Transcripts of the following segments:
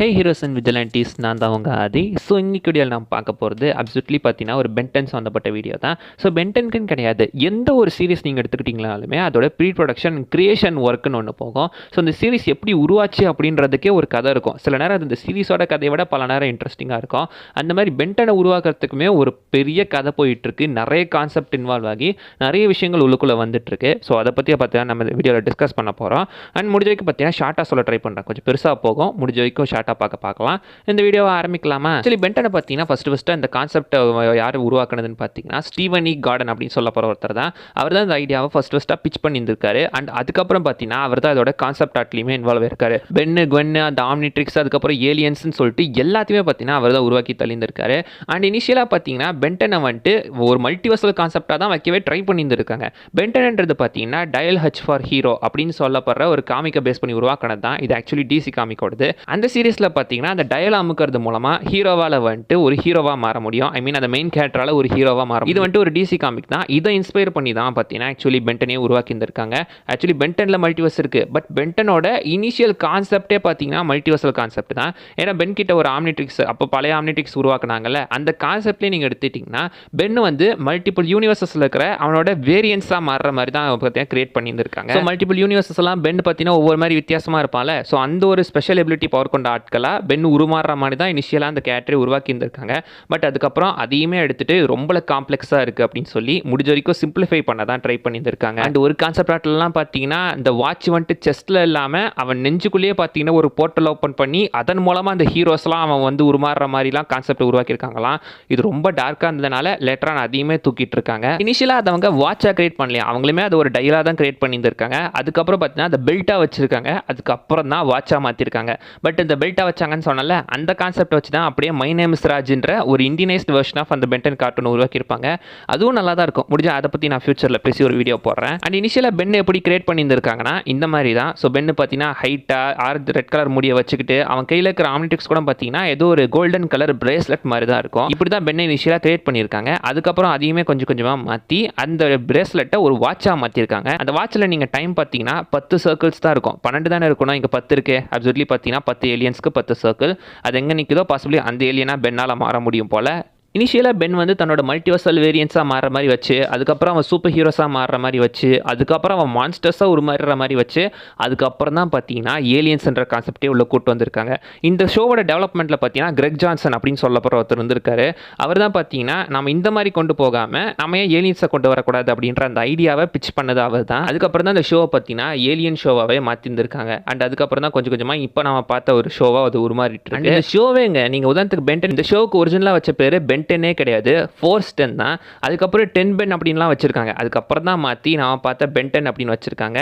Hey heroes and விஜிலண்டிஸ், நான் தான் உங்கள் ஆதி. ஸோ இன்னைக்கு வீடியோவில் நம்ம பார்க்க போகிறது அப்சல்யூட்லி பார்த்தீங்கன்னா ஒரு பென்டன் சம்மந்தப்பட்ட வீடியோ தான். ஸோ பென்டனுக்குன்னு கிடையாது, எந்த ஒரு சீரிஸ் நீங்கள் எடுத்துக்கிட்டிங்கனாலுமே அதோட ப்ரீ ப்ரொடக்ஷன் கிரியேஷன் ஒர்க்குன்னு ஒன்று போகும். ஸோ இந்த சீரிஸ் எப்படி உருவாச்சு அப்படின்றதுக்கே ஒரு கதை இருக்கும். சில நேரம் அது இந்த சீரிஸோட கதையை விட பல நேரம் இன்ட்ரெஸ்டிங்காக இருக்கும். அந்த மாதிரி பென்டனை உருவாக்குறதுக்குமே ஒரு பெரிய கதை போயிட்டுருக்கு. நிறைய கான்செப்ட் இன்வால்வ் ஆகி நிறைய விஷயங்கள் உள்ளுக்குள்ளே வந்துட்டுருக்கு. ஸோ அதை பற்றி பார்த்தீங்கன்னா நம்ம வீடியோவில் டிஸ்கஸ் பண்ண போகிறோம். அண்ட் முடிஞ்ச வரைக்கும் பார்த்தீங்கன்னா ஷார்ட்டாக சொல்ல ட்ரை பண்ணுறேன். கொஞ்சம் பெருசாக போகும், முடிஞ்ச வரைக்கும் ஷார்ட்டாக பார்க்கலாம். இந்த வீடியோவை ஆரம்பிக்கலாமா? ஆக்சுவலி பென்டனை பார்த்தீங்கன்னா ஃபர்ஸ்ட் அந்த கான்செப்ட் யார் உருவாக்குனதுன்னு பார்த்தீங்கன்னா ஸ்டீவன் இ கார்டன் அப்படின்னு சொல்ல போகிற ஒருத்தர் தான். அவர் தான் இந்த ஐடியாவை ஃபர்ஸ்ட்டாக பிச் பண்ணியிருந்திருக்காரு. அண்ட் அதுக்கப்புறம் பார்த்தீங்கன்னா அவர் தான் அதோட கான்செப்ட் ஆர்ட்லையுமே இன்வால்வ் இருக்காரு. பென்னு குவென்னு அந்த ஆம்னிட்ரிக்ஸ் அதுக்கப்புறம் ஏலியன்ஸ்னு சொல்லிட்டு எல்லாத்தையுமே பார்த்தீங்கன்னா அவர் தான் உருவாக்கி தள்ளியிருக்காரு. அண்ட் இனிஷியலாக பார்த்தீங்கன்னா பென்டனை வந்துட்டு ஒரு மல்டிவர்சல் கான்செப்டாக தான் வைக்கவே ட்ரை பண்ணியிருந்திருக்காங்க. பென்டன்ன்றது பார்த்தீங்கன்னா டயல் ஹச் ஃபார் ஹீரோ அப்படின்னு சொல்லப்படுற ஒரு காமிக்கை பேஸ் பண்ணி உருவாக்கினது தான். இது ஆக்சுவலி டிசி காமிக்கோடது. அந்த சீரிஸில் பார்த்தீங்கன்னா அந்த டயல் அமுக்கிறது மூலமாக ஹீரோவால் வந்துட்டு ஒரு ஹீரோவாக மாற முடியும். ஐ மீன் அந்த மெயின் கேரக்டரால் ஒரு ஹீரோவாக மாற முடியும். இது வந்துட்டு ஒரு டிசி காமிக் தான். இதை இன்ஸ்பயர் பண்ணி தான் பார்த்தீங்கன்னா ஆக்சுவலி பென்டனே உருவாக்கி இருந்திருக்காங்க. ஆக்சுவலி பென்டனில் மல்டிவர்ஸ் இருக்குது, பட் பென்டனோட இனிஷியல் கான்செப்டே பார்த்தீங்கன்னா மல்டிவர்சல் கான்செப்ட் தான். ஏன்னா பென் கிட்ட ஒரு ஆம்னிட்ரிக்ஸ், அப்போ பழைய ஆம்னிட்ரிக்ஸ் உருவாக்குனாங்கல்ல, அந்த கான்செப்ட்லேயே நீங்கள் எடுத்துட்டிங்கன்னா பென் வந்து மல்டிபிள் யூனிவர்சஸில் இருக்கிற அவனோட வேரியன்ஸாக மாறுற மாதிரி தான் பார்த்தீங்கன்னா கிரியேட் பண்ணியிருந்திருக்காங்க. ஸோ மல்டிபிள் யூனிவர்சஸ் எல்லாம் பென் பார்த்தீங்கன்னா ஒவ்வொரு மாதிரி வித்தியாசமாக இருப்பாங்க. ஸோ அந்த ஒரு ஸ்பெஷல் எபிலிட்டி பவர் கொண்ட ஆட்களாக பென் உருமாறுற மாதிரி தான் இனிஷியலாக அந்த கேரக்டரை உருவாக்கி இருந்திருக்காங்க. பட் அதுக்கப்புறம் அதையுமே எடுத்துட்டு ரொம்ப காம்ப்ளெக்ஸாக இருக்குது அப்படின்னு சொல்லி முடிஞ்ச வரைக்கும் சிம்பிளிஃபை பண்ண தான் ட்ரை பண்ணியிருந்திருக்காங்க. அண்ட் ஒரு கான்செப்ட் ஆர்ட்லாம் பார்த்தீங்கன்னா இந்த வாட்ச் வந்துட்டு செஸ்ட்டில் இல்லாமல் அவன் நெஞ்சுக்குள்ளேயே பார்த்தீங்கன்னா ஒரு போர்ட்டல் ஓப்பன் பண்ணி அதன் மூலமாக அந்த ஹீரோஸ்லாம் அவன் வந்து உருமாறுற மாதிரிலாம் கான்செப்ட் உருவாக்கியிருக்காங்களாம். இது ரொம்ப டார்க்காக இருந்ததுனால லேட்டராக நான் அதையுமே தூக்கிட்டு இருக்காங்க. இனிஷியலாக அதை அவங்க வாட்சாக கிரியேட் பண்ணலையா, அவங்களுமே அது ஒரு டயலாக தான் கிரியேட் பண்ணியிருந்திருக்காங்க. அதுக்கப்புறம் பார்த்தீங்கன்னா அந்த பெல்ட்டாக வச்சிருக்காங்க, அதுக்கப்புறம் தான் வாட்சாக மாற்றிருக்காங்க. பட் இந்த பெல்ட்டாக வச்சாங்கன்னு சொன்னால அந்த கான்செப்ட் வச்சு தான் அப்படியே மை நேம் இஸ் ராஜ்ன்ற ஒரு இந்தியனைஸ்ட் வெர்ஷன் ஆஃப் அந்த பென்டன் கார்ட்டூன் உருவாக்கியிருப்பாங்க. அதுவும் நல்லா தான் இருக்கும். முடிஞ்சா அதை பற்றி நான் ஃபியூச்சரில் பேசி ஒரு வீடியோ போடுறேன். அண்ட் இனிஷியலாக பென் எப்படி கிரியேட் பண்ணியிருந்திருக்காங்கன்னா இந்த மாதிரி தான். ஸோ பென்னு பார்த்தீங்கன்னா ஹைட்டாக ரெட் கலர் முடியை வச்சுக்கிட்டு அவன் கையில் இருக்கிற ஆம்னிட்ரிக்ஸ் கூட பார்த்தீங்கன்னா ஏதோ ஒரு கோல்டன் கலர் பிரேஸ்லெட் மாதிரி தான் இருக்கும். இப்படி தான் பென்னை இனிஷியலாக கிரியேட் பண்ணியிருக்காங்க. அதுக்கப்புறம் அதையுமே கொஞ்சம் கொஞ்சமாக மாற்றி அந்த பிரேஸ்லெட்டை ஒரு வாட்சாக மாற்றிருக்காங்க. அந்த வாட்சில் நீங்கள் டைம் பார்த்தீங்கன்னா 10 சர்க்கிள்ஸ் தான் இருக்கும். 12 தானே இருக்கணும், இங்கே 10 இருக்கு. அப்சல்யூட்லி பார்த்தீங்கன்னா 10 ஏலியன்ஸ்க்கு 10 சர்க்கிள். அது எங்கே நிற்குதோ பாசிபிளி அந்த ஏலியனா பென்னால் மாற முடியும் போல். இனிஷியலாக பென் வந்து தன்னோட மல்டிவர்சல் வேரியன்ஸாக மாறுற மாதிரி வச்சு, அதுக்கப்புறம் அவன் சூப்பர் ஹீரோஸாக மாறுற மாதிரி வச்சு, அதுக்கப்புறம் அவன் மான்ஸ்டர்ஸாக உருமாறுற மாதிரி வச்சு, அதுக்கப்புறம் தான் பார்த்தீங்கன்னா ஏலியன்ஸ்ன்ற கான்செப்டே உள்ள கூட்டு வந்திருக்காங்க. இந்த ஷோவோட டெவலப்மெண்ட்டில் பார்த்தீங்கன்னா கிரெக் ஜான்சன் அப்படின்னு சொல்லப்படுற ஒருத்தர் இருந்திருக்காரு. அவர் தான் பார்த்தீங்கன்னா நம்ம இந்த மாதிரி கொண்டு போகாமல் நம்ம ஏன் ஏலியன்ஸை கொண்டு வரக்கூடாது அப்படின்ற அந்த ஐடியாவை பிச் பண்ணது அவர் தான். அதுக்கப்புறம் தான் இந்த ஷோவை பார்த்தீங்கன்னா ஏலியன் ஷோவாகவே மாற்றிருந்திருக்காங்க. அண்ட் அதுக்கப்புறம் தான் கொஞ்சம் கொஞ்சமாக இப்போ நம்ம பார்த்த ஒரு ஷோவாக அது உருமாறிட்டு இருக்கு. இந்த ஷோவேங்க நீங்கள் உதாரணத்துக்கு பென்டன், இந்த ஷோவுக்கு ஒரிஜினலாக வச்ச பேர் பென்டனே கிடையாது, ஃபோர்ஸ் 10 தான். அதுக்கப்புறம் 10 பென் அப்படின்லாம் வச்சிருக்காங்க. அதுக்கப்புறம் தான் மாற்றி நான் பார்த்த பென்டன் அப்படின்னு வச்சிருக்காங்க.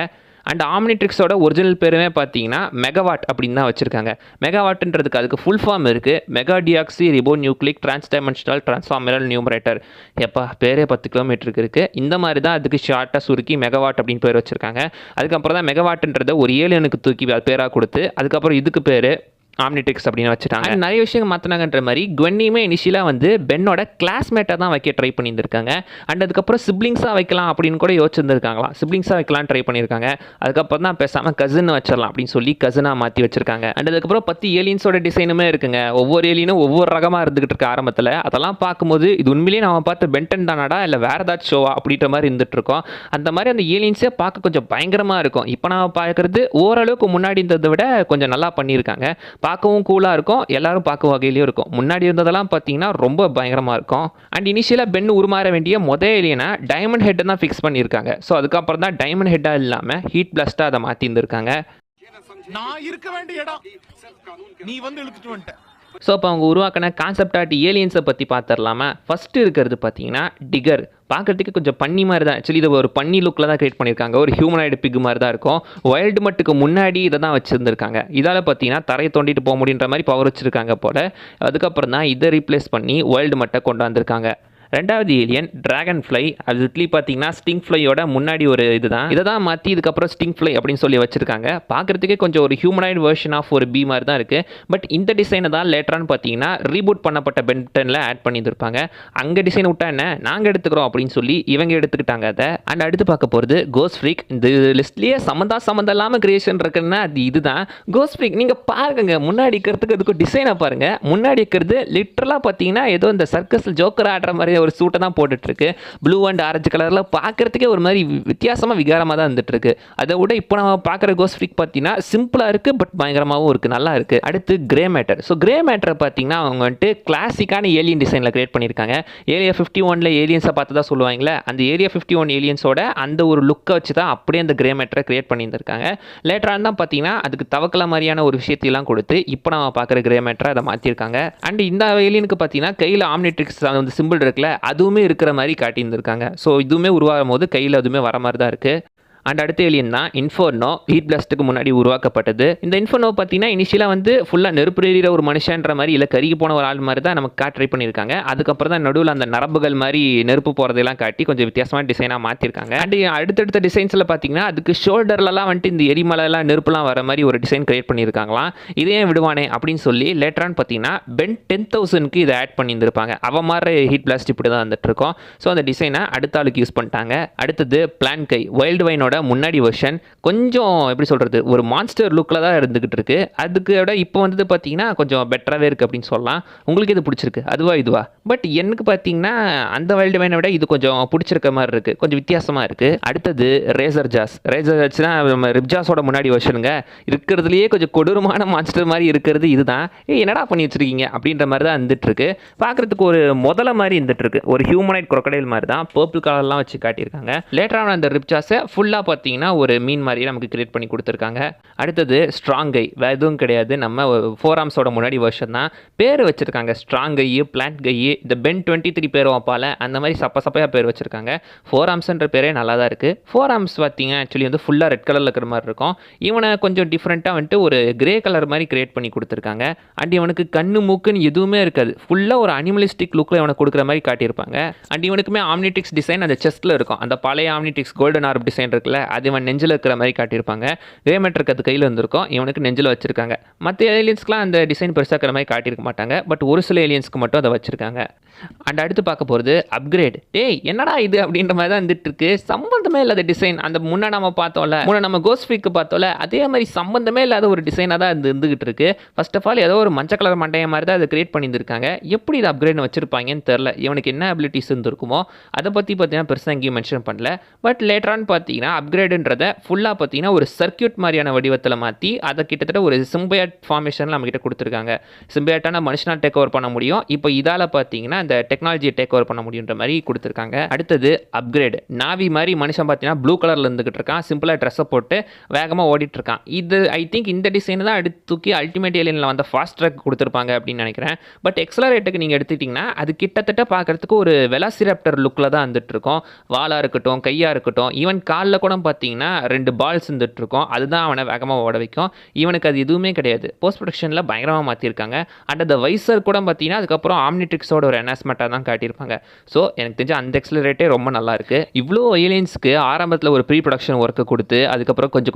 அண்ட் ஆம்னிட்ரிக்ஸோட ஒரிஜினல் பேருமே பார்த்தீங்கன்னா மெகாவாட் அப்படின்னு தான் வச்சிருக்காங்க. மெகாவாட்ன்றதுக்கு அதுக்கு ஃபுல் ஃபார்ம் இருக்குது, mega deoxyribonucleic transdimensional transformeral numerator. எப்பா பேரே 10 கிலோமீட்டருக்கு இருக்குது. இந்த மாதிரி தான் அதுக்கு ஷார்ட்டாக சுருக்கி மெகாவாட் அப்படின்னு பேர் வச்சுருக்காங்க. அதுக்கப்புறம் தான் மெகாவாட்ன்றதை ஒரு ஏலியனுக்கு தூக்கி பேராக கொடுத்து அதுக்கப்புறம் இதுக்கு பேர் ஆம்னிட்ரிக்ஸ் அப்படின்னு வச்சுட்டாங்க. நிறைய விஷயங்கள் மாற்றினாங்கன்ற மாதிரி குவென்னியுமே இனிஷியலாக வந்து பென்னோட கிளாஸ்மேட்டாக தான் வைக்க ட்ரை பண்ணியிருந்திருக்காங்க. அண்ட் அதுக்கப்புறம் சிப்ளிங்ஸாக வைக்கலாம் அப்படின்னு கூட யோசிச்சிருந்துருக்காங்களாம். சிப்ளிங்ஸாக வைக்கலாம்னு ட்ரை பண்ணியிருக்காங்க. அதுக்கப்புறம் தான் பேசாமல் கசின் வச்சிடலாம் அப்படின்னு சொல்லி கசினாக மாற்றி வச்சிருக்காங்க. அண்ட் அதுக்கப்புறம் 10 ஏலியன்ஸோட டிசைனுமே இருக்குங்க. ஒவ்வொரு ஏலியனும் ஒவ்வொரு ரகமாக இருந்துகிட்டு இருக்கு ஆரம்பத்தில். அதெல்லாம் பார்க்கும்போது இது உண்மையிலேயே நம்ம பார்த்து பென்டன் தானாடா இல்லை வேறு ஏதாச்சும் ஷோவா அப்படின்ற மாதிரி இருந்துட்டு இருக்கோம். அந்த மாதிரி அந்த ஏலியன்ஸே பார்க்க கொஞ்சம் பயங்கரமாக இருக்கும். இப்போ நான் பார்க்குறது ஓரளவுக்கு முன்னாடி இருந்ததை விட கொஞ்சம் நல்லா பண்ணியிருக்காங்க. பார்க்கவும் கூலாக இருக்கும், எல்லாரும் பார்க்க வகையிலையும் இருக்கும். முன்னாடி இருந்ததெல்லாம் பார்த்தீங்கன்னா ரொம்ப பயங்கரமாக இருக்கும். அண்ட் இனிஷியலாக பென் உருமாற வேண்டிய முதல் ஏலியனா டைமண்ட் ஹெட்டை தான் ஃபிக்ஸ் பண்ணியிருக்காங்க. ஸோ அதுக்கப்புறம் தான் டைமண்ட் ஹெட்டாக இல்லாமல் ஹீட் பிளாஸ்ட்டாக அதை மாற்றி இருந்திருக்காங்க. நான் இருக்க வேண்டிய இடம் நீ வந்து இழுத்துட்டு வந்துட்ட. ஸோ அப்போ அவங்க உருவாக்கின கான்செப்ட் ஆர்ட் ஏலியன்ஸை பற்றி பார்த்துடலாமா? ஃபஸ்ட்டு இருக்கிறது பார்த்தீங்கன்னா டிகர். பார்க்குறதுக்கு கொஞ்சம் பன்னி மாதிரி தான். ஆக்சுவலி இதை ஒரு பன்னி லுக்கில் தான் கிரியேட் பண்ணியிருக்காங்க. ஒரு ஹியூமனாய்டு பிக் மாதிரி தான் இருக்கும். வைல்டு மட்டுக்கு முன்னாடி இதை தான் வச்சுருந்துருக்காங்க. இதால் பார்த்தீங்கன்னா தரையை தோண்டிட்டு போக முடியுன்ற மாதிரி பவர் வச்சுருக்காங்க போல். அதுக்கப்புறம் தான் இதை ரீப்ளேஸ் பண்ணி வைல்டு மட்டை கொண்டு வந்திருக்காங்க. ரெண்டாவது ஏலியன் டிராகன் ஃப்ளை. அது பார்த்தீங்கன்னா ஸ்டிங் ஃப்ளையோட முன்னாடி ஒரு இதுதான். இதை தான் மாற்றி இதுக்கப்புறம் ஸ்டிங் ஃப்ளை அப்படின்னு சொல்லி வச்சிருக்காங்க. பார்க்குறதுக்கே கொஞ்சம் ஒரு ஹியூமனாய்டு வெர்ஷன் ஆஃப் ஒரு பி மாதிரி தான் இருக்குது. பட் இந்த டிசைனை தான் லேட்டரானு பார்த்தீங்கன்னா ரீபூட் பண்ணப்பட்ட பென்டனில் ஆட் பண்ணியிருப்பாங்க. அங்கே டிசைன் விட்டா என்ன, நாங்கள் எடுத்துக்கிறோம் அப்படின்னு சொல்லி இவங்க எடுத்துக்கிட்டாங்க அதை. அண்ட் அடுத்து பார்க்க போகிறது கோஸ்ட் ஃப்ரீக். இந்த லிஸ்ட்லேயே சம்மந்தம் இல்லாமல் கிரியேஷன் இருக்குன்னா அது இதுதான் கோஸ்ட் ஃப்ரீக். நீங்கள் பாருங்க, முன்னாடி இருக்கிறதுக்கு அதுக்கும் டிசைனை பாருங்கள். முன்னாடி இருக்கிறது லிட்டரலாக பார்த்தீங்கன்னா ஏதோ இந்த சர்க்கஸில் ஜோக்கர் ஆடுற மாதிரி ஒரு சூட்டை தான் போட்டுட்ருக்கு. ப்ளூ அண்ட் ஆரஞ்சு கலரில் பார்க்குறதுக்கே ஒரு மாதிரி வித்தியாசமாக விகாரமாக தான் வந்துட்டுருக்கு. அதை விட இப்போ நம்ம பார்க்குற கோஸ்ட் ஃப்ரீக் பார்த்தீங்கன்னா சிம்பிளாக இருக்குது, பட் பயங்கரமாகவும் இருக்குது, நல்லா இருக்குது. அடுத்து கிரே மேட்டர். ஸோ கிரே மேட்டரை பார்த்தீங்கன்னா அவங்க வந்துட்டு கிளாசிக்கான ஏலியன் டிசைனில் கிரியேட் பண்ணியிருக்காங்க. ஏரியா 51 ஏலியன்ஸை பார்த்து தான் சொல்லுவாங்களே, அந்த ஏரியா 51 ஏலியன்ஸோட அந்த ஒரு லுக்கை வச்சு தான் அப்படியே அந்த கிரே மேட்டரை கிரியேட் பண்ணியிருந்திருக்காங்க. லேட்டராக தான் பார்த்தீங்கன்னா அதுக்கு தவக்கல மாதிரியான ஒரு விஷயத்தையெல்லாம் கொடுத்து இப்போ நம்ம பார்க்குற கிரே மேட்டரை அதை மாற்றிருக்காங்க. அண்ட் இந்த ஏலியனுக்கு பார்த்தீங்கன்னா கையில் ஆம்னிட்ரிக்ஸ் அந்த சிம்பிள் இருக்குல்ல, அதுவுமே இருக்கிற மாதிரி காட்டியிருந்திருக்காங்க. ஸோ இதுவுமே உருவாகும் போது கையில் அதுவுமே வர மாதிரி தான் இருக்குது. அண்ட் அடுத்த ஏலியன் தான் இன்ஃபர்னோ. ஹீட் பிளாஸ்ட்டுக்கு முன்னாடி உருவாக்கப்பட்டது. இந்த இன்ஃபர்னோ பார்த்தீங்கன்னா இனிஷியலாக வந்து ஃபுல்லாக நெருப்பு எறிகிற ஒரு மனுஷன்ற மாதிரி இல்லை கருகி போன ஒரு ஆள் மாதிரி தான் நமக்கு ட்ரை பண்ணியிருக்காங்க. அதுக்கப்புறம் தான் நடுவில் அந்த நரம்புகள் மாதிரி நெருப்பு போகிறதெல்லாம் காட்டி கொஞ்சம் வித்தியாசமான டிசைனாக மாற்றிருக்காங்க. அண்ட் அடுத்தடுத்த டிசைன்ஸில் பார்த்தீங்கன்னா அதுக்கு ஷோல்டர்லலாம் வந்துட்டு இந்த எரிமலைலாம் நெருப்புலாம் வர மாதிரி ஒரு டிசைன் கிரியேட் பண்ணியிருக்காங்களாம். இதே விடுவானே அப்படின்னு சொல்லி லேட்டரான்னு பார்த்தீங்கன்னா பென் 10,000க்கு இதை ஆட் பண்ணியிருந்திருப்பாங்க. அவ மாதிரி ஹீட் பிளாஸ்ட் இப்படி தான் வந்துட்டு இருக்கோம். ஸோ அந்த டிசைனை அடுத்த ஆளுக்கு யூஸ் பண்ணிட்டாங்க. அடுத்தது பிளான் கை, வைல்டு வைனோட முன்னாடி வெர்ஷன். கொஞ்சம் எப்படி சொல்கிறது, ஒரு மான்ஸ்டர் லுக்கில் தான் இருந்துகிட்டு இருக்கு. அதுக்கு விட இப்போ வந்து பார்த்தீங்கன்னா கொஞ்சம் பெட்டராகவே இருக்குது அப்படின்னு சொல்லலாம். உங்களுக்கு இது பிடிச்சிருக்கு, அதுவா இதுவா? பட் எனக்கு பார்த்தீங்கன்னா அந்த வைல்டு வைனை விட இது கொஞ்சம் பிடிச்சிருக்க மாதிரி இருக்குது, கொஞ்சம் வித்தியாசமாக இருக்குது. அடுத்தது ரேசர் ஜாஸ். ரேசர் ஜாஸ்னா நம்ம ரிப்ஜாஸோட முன்னாடி வெர்ஷனுங்க. இருக்கிறதுலையே கொஞ்சம் கொடூரமான மான்ஸ்டர் மாதிரி இருக்கிறது இதுதான். என்னடா பண்ணி வச்சிருக்கீங்க அப்படின்ற மாதிரி தான் இருந்துட்டு இருக்கு. பார்க்குறதுக்கு ஒரு முதல்ல மாதிரி இருந்துட்டு இருக்கு, ஒரு ஹியூமனைட் crocodile மாதிரி தான். பர்பிள் கலர்லாம் வச்சு காட்டியிருக்காங்க. லேட்டரான அந்த ரிப்ஜாஸை ஃபுல்லாக பார்த்தீங்கன்னா ஒரு மீன் மாதிரியே நமக்கு கிரியேட் பண்ணி கொடுத்துருக்காங்க. அடுத்தது ஸ்ட்ராங் கை. வேறு எதுவும் கிடையாது, நம்ம 4 ஆர்ம்ஸோட முன்னாடி வெர்ஷன் தான். பேர் வச்சுருக்காங்க ஸ்ட்ராங் கை, பிளான்ட் கை, இந்த பென் 23 பேர் வைப்பால அந்த மாதிரி சப்பையாக பேர் வச்சுருக்காங்க. 4 ஆர்ம்ஸ்ன்ற பேரே நல்லா தான் இருக்குது. 4 ஆர்ம்ஸ் பார்த்தீங்க ஆக்சுவலி வந்து ஃபுல்லாக ரெட் கலரில் இருக்கிற மாதிரி இருக்கும். இவனை கொஞ்சம் டிஃப்ரெண்ட்டாக வந்துட்டு ஒரு கிரே கலர் மாதிரி கிரியேட் பண்ணி கொடுத்துருக்காங்க. அண்ட் இவனுக்கு கண்ணு மூக்குன்னு எதுவுமே இருக்காது, ஃபுல்லாக ஒரு அனிமலிஸ்டிக் லுக்கில் இவனை கொடுக்குற மாதிரி காட்டியிருப்பாங்க. அண்ட் இவனுக்குமே ஆம்னிட்ரிக்ஸ் டிசைன் அந்த செஸ்ட்டில் இருக்கும். அந்த பழைய ஆம்னிட்ரிக்ஸ் கோல்டன் ஆர்ப் டிசைன் இருக்குல்ல, அது இவன் நெஞ்சில் இருக்கிற மாதிரி காட்டியிருப்பாங்க. கிரே மேட்டருக்கு அது கையில் இருந்திருக்கும், இவனுக்கு நெஞ்சில் வச்சிருக்காங்க. மற்ற ஏலியன்ஸ்க்குலாம் அந்த டிசைன் பெருசாக இருக்கிற மாதிரி காட்டியிருக்க மாட்டாங்க, பட் ஒரு சில ஏலியன்ஸ்க்கு மட்டும் அதை வச்சிருக்காங்க. அண்ட் அடுத்து பார்க்க போகிறது அப்கிரேட். என்னடா இது அப்படின்ற மாதிரி தான் இருந்துட்டு இருக்கு. சம்பந்தமே இல்லாத டிசைன். அந்த முன்னே நம்ம பார்த்தோம்ல, நம்ம கோஸ்ட் ஃப்ரீக்கு பார்த்தோம்ல, அதே மாதிரி சம்பந்தமே இல்லாத ஒரு டிசைனாக தான் இருந்துகிட்டு இருக்கு. ஃபர்ஸ்ட் ஆஃப் ஆல் ஏதோ ஒரு மஞ்சள் கலர் மண்டைய மாதிரி தான் அதை கிரியேட் பண்ணியிருக்காங்க. எப்படி இது அப்கிரேட் வச்சிருப்பாங்கன்னு தெரில. இவனுக்கு என்ன அபிலிட்டிஸ் இருந்திருக்குமோ அதை பற்றி பார்த்தீங்கன்னா பெருசாக எங்கேயும் மென்ஷன் பண்ணல. பட் லேட்டரான்னு பார்த்தீங்கன்னா அப்கிரேடுன்றதை ஃபுல்லாக பார்த்தீங்கன்னா ஒரு சர்க்கியூட் மாதிரியான வடிவத்தில் மாற்றி அதை கிட்டத்தட்ட ஒரு சிம்பியாட் ஃபார்மேஷனில் நம்மகிட்ட கொடுத்துருக்காங்க. சிம்பியாட்டான மனுஷனால் டேக் ஓவர் பண்ண முடியும். இப்போ இதால் பார்த்தீங்கன்னா இந்த டெக்னாலஜியை டேக் ஓவர் பண்ண முடியுன்ற மாதிரி கொடுத்துருக்காங்க. அடுத்தது அப்கிரேடு. நாவி மாதிரி மனுஷன் பார்த்தீங்கன்னா ப்ளூ கலரில் இருந்துகிட்டு இருக்கான். சிம்பிளாக ட்ரெஸ்ஸை போட்டு வேகமாக ஓடிட்டு இருக்கான். இது ஐ திங்க் இந்த டிசைன் தான் எடுத்து தூக்கி அல்டிமேட் ஏலியனில் வந்து ஃபாஸ்ட் ட்ராக் கொடுத்துருப்பாங்க அப்படின்னு நினைக்கிறேன். பட் எக்ஸலரேட்டுக்கு நீங்கள் எடுத்துக்கிட்டிங்கன்னா அது கிட்டத்தட்ட பார்க்குறதுக்கு ஒரு வெலாசிராப்டர் லுக்கில் தான் வந்துட்டு இருக்கும். வாலாக இருக்கட்டும், கையாக இருக்கட்டும், ஈவன் காலில் கூட பார்த்தீங்கன்னா 2 பால்ஸ் இருந்துட்டு இருக்கும். அதுதான் அவனை வேகமாக ஓட வைக்கும். இவனுக்கு அது எதுவுமே கிடையாது. போஸ்ட் ப்ரொடக்ஷனில் பயங்கரமாக மாற்றிருக்காங்க. அண்ட் அந்த வைசர் கூட பார்த்தீங்கன்னா அதுக்கப்புறம் ஆம்னிட்ரிக்ஸோட ஒரு என்ஹான்ஸ்மெண்ட்டாக தான் காட்டியிருப்பாங்க. ஸோ எனக்கு தெரிஞ்ச அந்த எக்ஸலரேட்டே ரொம்ப நல்லா இருக்குது. இவ்வளோ ஏலியன்ஸ்க்கு ஆரம்பத்தில் ஒரு ப்ரீ ப்ரொடக்ஷன் ஒர்க்கு கொடுத்து அதுக்கப்புறம் கொஞ்சம்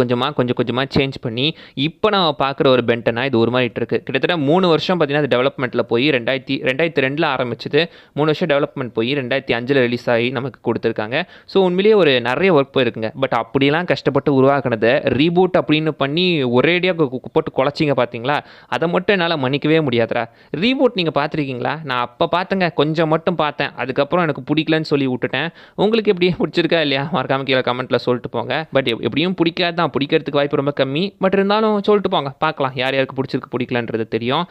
கொஞ்சமாக சேஞ்ச் பண்ணி இப்போ நம்ம பார்க்குற ஒரு பென்டனா இது ஒரு மாதிரி இருக்கு. கிட்டத்தட்ட 3 வருஷம் பார்த்தீங்கன்னா அது டெவலப்மெண்ட்டில் போய் 2002 ஆரம்பிச்சது. 3 வருஷம் டெவலப்மெண்ட் போய் 2005 ரிலீஸ் ஆகி நமக்கு கொடுத்துருக்காங்க. ஸோ உண்மையிலேயே ஒரு நிறைய ஒர்க் போயிருக்குங்க. பட் அப்படியெல்லாம் கஷ்டப்பட்டு உருவாக்குனதை ரீபூட் அப்படின்னு பண்ணி ஒரேடியாக போட்டு குழச்சிங்க பார்த்தீங்களா, அதை மட்டும் என்னால் மன்னிக்கவே முடியாதுடா. ரீபூட் நீங்கள் பார்த்துருக்கீங்களா? நான் அப்போ பார்த்தேங்க, கொஞ்சம் மட்டும் பார்த்தேன். அதுக்கப்புறம் எனக்கு பிடிக்கலன்னு சொல்லி விட்டுட்டேன். உங்களுக்கு எப்படி பிடிச்சிருக்கா இல்லையா மறக்காம கீழே கமெண்ட்டில் சொல்லிட்டு போங்க. பட் எப்படியும் பிடிக்காது தான், பிடிக்கிறதுக்கு வாய்ப்பு ரொம்ப கம்மி. பட் இருந்தாலும் சொல்லிட்டு போங்க, பார்க்கலாம் யார் யாருக்கு பிடிச்சிருக்கு பிடிக்கலன்றது தெரியும்.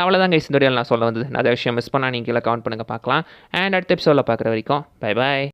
அவ்வளோதான் கைஸ், இந்த வீடியோவில் நான் சொல்ல வந்தது. நான் அதை விஷயம் மிஸ் பண்ணால் நீங்கள் கீழே கமெண்ட் பண்ணுங்கள், பார்க்கலாம். அண்ட் அடுத்த எபிசோடில் பார்க்குற வரைக்கும் பை பாய்.